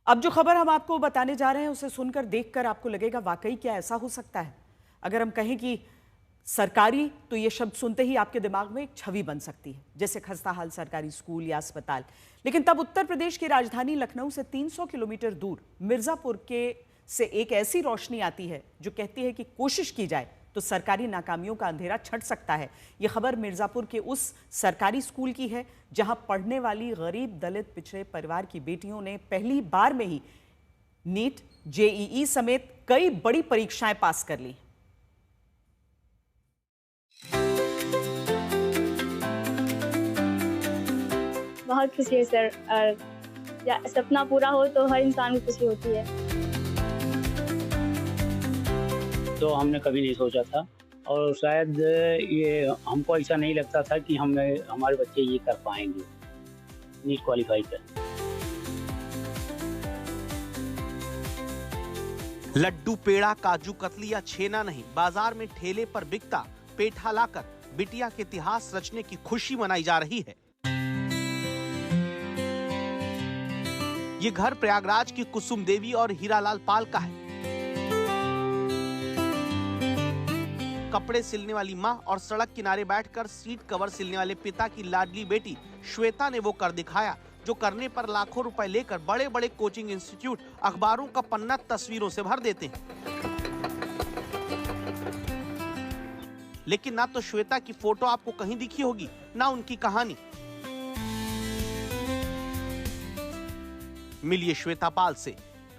अब जो खबर हम आपको बताने जा रहे हैं उसे सुनकर देखकर आपको लगेगा वाकई क्या ऐसा हो सकता है। अगर हम कहें कि सरकारी, तो ये शब्द सुनते ही आपके दिमाग में एक छवि बन सकती है, जैसे खस्ताहाल सरकारी स्कूल या अस्पताल। लेकिन तब उत्तर प्रदेश की राजधानी लखनऊ से 300 किलोमीटर दूर मिर्जापुर के से एक ऐसी रोशनी आती है जो कहती है कि कोशिश की जाए तो सरकारी नाकामियों का अंधेरा छट सकता है। यह खबर मिर्जापुर के उस सरकारी स्कूल की है जहां पढ़ने वाली गरीब दलित पिछड़े परिवार की बेटियों ने पहली बार में ही नीट, जेईई समेत कई बड़ी परीक्षाएं पास कर ली। बहुत खुशी है सर, और सपना पूरा हो तो हर इंसान को खुशी होती है। तो हमने कभी नहीं सोचा था और शायद ये हमको ऐसा नहीं लगता था कि हमारे बच्चे ये कर पाएंगे, नीट क्वालिफाई कर। लड्डू, पेड़ा, काजू कतली या छेना नहीं, बाजार में ठेले पर बिकता पेठा लाकर बिटिया के इतिहास रचने की खुशी मनाई जा रही है। ये घर प्रयागराज की कुसुम देवी और हीरालाल पाल का है। कपड़े सिलने वाली माँ और सड़क किनारे बैठकर सीट कवर सिलने वाले पिता की लाडली बेटी श्वेता ने वो कर दिखाया जो करने पर लाखों रुपए लेकर बड़े बड़े कोचिंग इंस्टीट्यूट अखबारों का पन्ना तस्वीरों से भर देते हैं। लेकिन ना तो श्वेता की फोटो आपको कहीं दिखी होगी, ना उनकी कहानी। मिलिए श्वेता पाल से,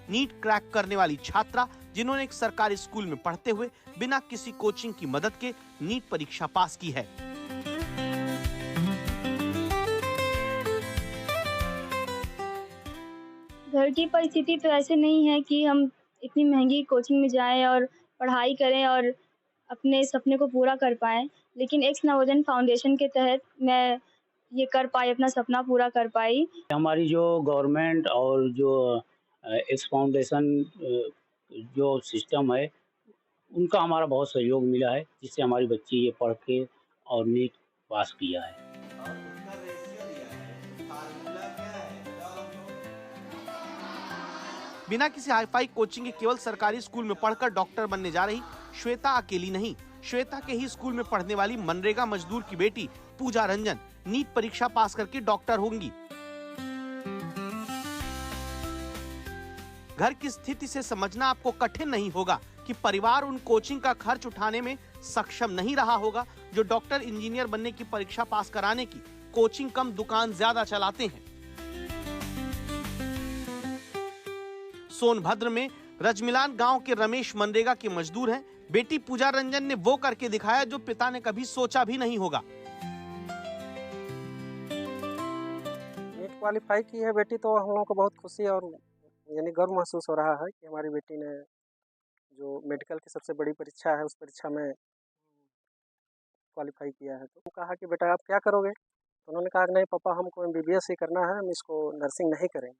नीट क्रैक करने वाली छात्रा जिन्होंने एक सरकारी स्कूल में पढ़ते हुए बिना किसी कोचिंग की मदद के नीट परीक्षा पास की है। घर की परिस्थिति तो ऐसे नहीं है कि हम इतनी महंगी कोचिंग में जाएं और पढ़ाई करें और अपने सपने को पूरा कर पाएं, लेकिन एक्स नवोदय फाउंडेशन के तहत मैं ये कर पाई, अपना सपना पूरा कर पाई। हमारी जो गवर्नमेंट और जो एक्स फाउंडेशन जो सिस्टम है उनका हमारा बहुत सहयोग मिला है, जिससे हमारी बच्ची ये पढ़ के और नीट पास किया है। बिना किसी हाईफाई कोचिंग के केवल सरकारी स्कूल में पढ़कर डॉक्टर बनने जा रही श्वेता अकेली नहीं। श्वेता के ही स्कूल में पढ़ने वाली मनरेगा मजदूर की बेटी पूजा रंजन नीट परीक्षा पास करके डॉक्टर होंगी। घर की स्थिति से समझना आपको कठिन नहीं होगा कि परिवार उन कोचिंग का खर्च उठाने में सक्षम नहीं रहा होगा जो डॉक्टर, इंजीनियर बनने की परीक्षा पास कराने की कोचिंग कम दुकान ज्यादा चलाते हैं। सोनभद्र में रजमिलान गांव के रमेश मनरेगा के मजदूर हैं। बेटी पूजा रंजन ने वो करके दिखाया जो पिता ने कभी सोचा भी नहीं होगा। नीट क्वालिफाई की है बेटी, तो हम लोगों को बहुत खुशी और यानी गर्व महसूस हो रहा है कि हमारी बेटी ने जो मेडिकल की सबसे बड़ी परीक्षा है उस परीक्षा में क्वालिफाई किया है। तो कहा कि बेटा आप क्या करोगे, तो उन्होंने कहा कि नहीं पापा, हमको MBBS ही करना है, हम इसको नर्सिंग नहीं करेंगे।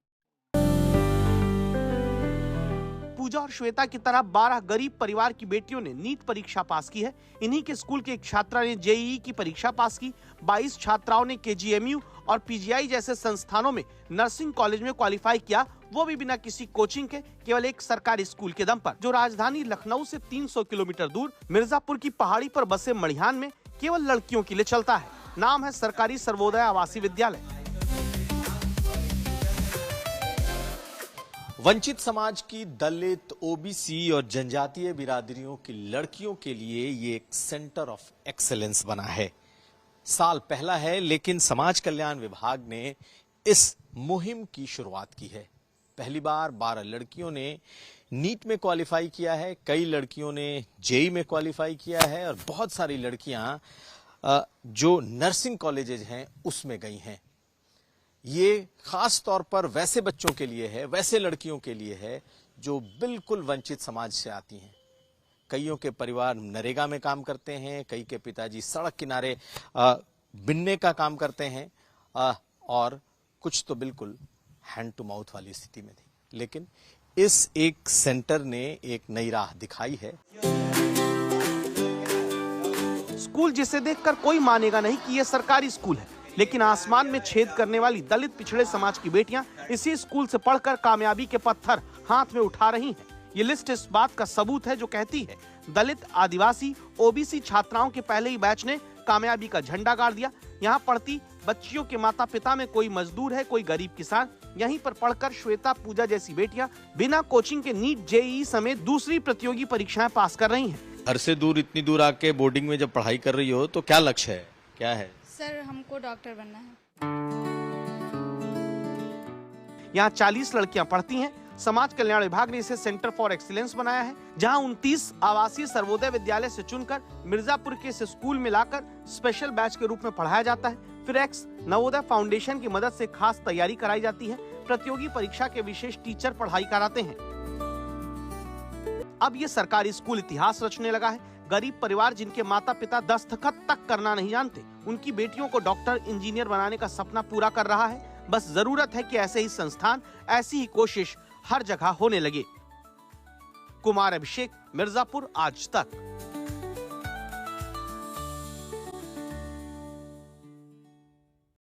पूजा और श्वेता की तरह 12 गरीब परिवार की बेटियों ने नीट परीक्षा पास की है। इन्हीं के स्कूल के एक छात्रा ने जेईई की परीक्षा पास की। 22 छात्राओं ने KGMU और PGI जैसे संस्थानों में नर्सिंग कॉलेज में क्वालिफाई किया, वो भी बिना किसी कोचिंग के, केवल एक सरकारी स्कूल के दम पर, जो राजधानी लखनऊ से 300 किलोमीटर दूर मिर्जापुर की पहाड़ी पर बसे मड़िहान में केवल लड़कियों के लिए चलता है। नाम है सरकारी सर्वोदय आवासीय विद्यालय। वंचित समाज की दलित, OBC और जनजातीय बिरादरियों की लड़कियों के लिए ये एक सेंटर ऑफ एक्सेलेंस बना है। साल पहला है, लेकिन समाज कल्याण विभाग ने इस मुहिम की शुरुआत की है। पहली बार 12 लड़कियों ने नीट में क्वालिफाई किया है, कई लड़कियों ने जेईई में क्वालिफाई किया है और बहुत सारी लड़कियां जो नर्सिंग कॉलेजेज हैं उसमें गई हैं। ये खास तौर पर वैसे बच्चों के लिए है, वैसे लड़कियों के लिए है जो बिल्कुल वंचित समाज से आती हैं। कईयों के परिवार नरेगा में काम करते हैं, कई के पिताजी सड़क किनारे बिनने का काम करते हैं और कुछ तो बिल्कुल हैंड टू माउथ वाली स्थिति में थी। लेकिन इस एक सेंटर ने एक नई राह दिखाई है। स्कूल जिसे देखकर कोई मानेगा नहीं कि यह सरकारी स्कूल है। लेकिन आसमान में छेद करने वाली दलित पिछड़े समाज की बेटियां इसी स्कूल से पढ़कर कामयाबी के पत्थर हाथ में उठा रही हैं। ये लिस्ट इस बात का सबूत है जो कहती है दलित, आदिवासी, ओबीसी छात्राओं के पहले ही बैच ने कामयाबी का झंडा गाड़ दिया। यहाँ पढ़ती बच्चियों के माता पिता में कोई मजदूर है, कोई गरीब किसान। यहीं पर पढ़कर श्वेता, पूजा जैसी बेटियां बिना कोचिंग के नीट, जेईई समेत दूसरी प्रतियोगी परीक्षाएं पास कर रही हैं। घर से दूर, इतनी दूर आके बोर्डिंग में जब पढ़ाई कर रही हो तो क्या लक्ष्य है, क्या है? सर, हमको डॉक्टर बनना है। यहाँ 40 लड़कियां पढ़ती हैं। समाज कल्याण विभाग ने इसे सेंटर फॉर एक्सीलेंस बनाया है, जहां 29 आवासीय सर्वोदय विद्यालय से चुनकर मिर्जापुर के इस स्कूल में लाकर स्पेशल बैच के रूप में पढ़ाया जाता है। फिर एक्स नवोदय फाउंडेशन की मदद से खास तैयारी कराई जाती है। प्रतियोगी परीक्षा के विशेष टीचर पढ़ाई कराते हैं। अब ये सरकारी स्कूल इतिहास रचने लगा है। गरीब परिवार जिनके माता पिता दस्तखत तक करना नहीं जानते, उनकी बेटियों को डॉक्टर, इंजीनियर बनाने का सपना पूरा कर रहा है। बस जरूरत है कि ऐसे ही संस्थान, ऐसी ही कोशिश हर जगह होने लगे। कुमार अभिषेक, मिर्जापुर, आज तक।